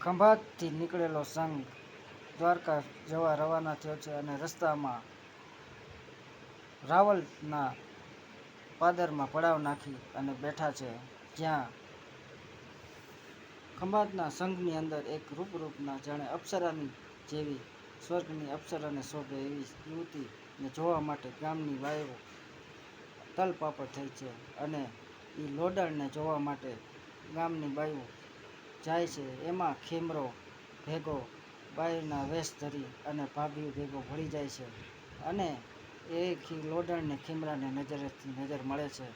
ખંભાતથી નીકળેલો સંઘ દ્વારકા જવા રવાના થયો છે અને રસ્તામાં રાવલના પાદરમાં પડાવ નાખી અને બેઠા છે, જ્યાં ખંભાતના સંઘની અંદર એક રૂપના જાણે અપ્સરાની જેવી સ્વર્ગની અપ્સરાને શોભે એવી યુવતીને જોવા માટે ગામની બાઈઓ તલપાપડ થઈ છે અને એ લોડણને જોવા માટે ગામની બાઈઓ જાય છે. એમાં ખેમરો ભેગો બાઈના વેશ ધરી અને ભાભીઓ ભેગો ભળી જાય છે અને એ લોડણને ખેમરાને નજરેથી નજર મળે છે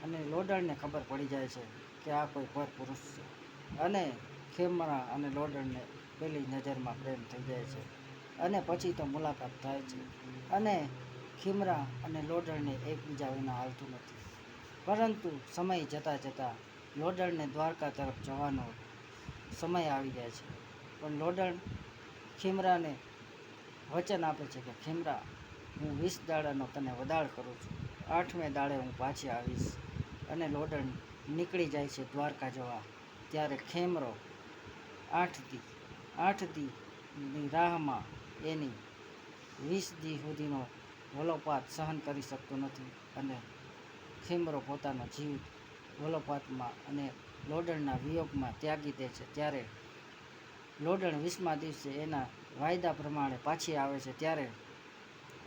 અને લોડણને ખબર પડી જાય છે કે આ કોઈ પર પુરુષ છે અને ખેમરા અને લોડણને પેલી નજરમાં પ્રેમ થઈ જાય છે અને પછી તો મુલાકાત થાય છે અને ખેમરા અને લોડણને એકબીજા વિના હાલતું નથી. પરંતુ સમય જતાં જતાં લોડણને દ્વારકા તરફ જવાનો સમય આવી જાય છે, પણ લોડણ ખેમરાને વચન આપે છે કે ખેમરા, હું 20 દાડાનો તને વદાળ કરું છું, 8મે દાડે હું પાછી આવીશ. અને લોડણ નીકળી જાય છે દ્વારકા જવા. ત્યારે ખેમરો 8 દીની રાહમાં એની 20 દી સુધીનો વલોપાત સહન કરી શકતો નથી અને ખેમરો પોતાનો જીવ વલોપાતમાં અને લોડણના વિયોગમાં ત્યાગી દે છે. ત્યારે લોડણ 20મા દિવસે એના વાયદા પ્રમાણે પાછી આવે છે. ત્યારે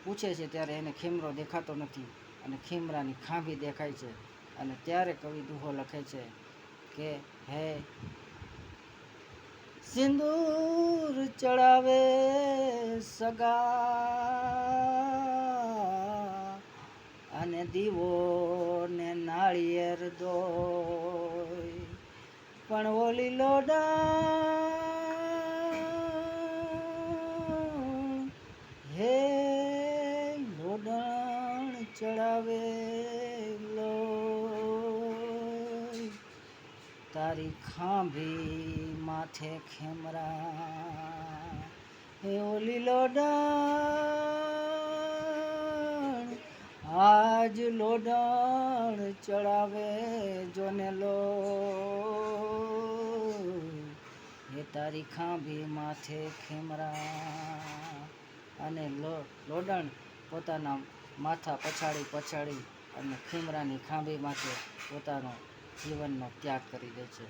પૂછે છે, ત્યારે એને ખેમરો દેખાતો નથી અને ખેમરાની ખાંભી દેખાય છે. અને ત્યારે કવિ દુહો લખે છે કે હે સિંદૂર ચડાવે સગા અને દીવો ને નાળિયેર દોય, પણ ઓલી લોડણ હે લોડણ ચડાવે લોય, તારી ખાંભી માથે ખેમરા હે ઓલી લોડણ આજ લોડણ ચડાવે જોને લોય, હે તારી ખાંભી માથે ખેમરા. અને લોડણ પોતાના માથા પછાડી અને ખેમરાની ખાંભી માથે પોતાનો જીવનનો ત્યાગ કરી દે છે.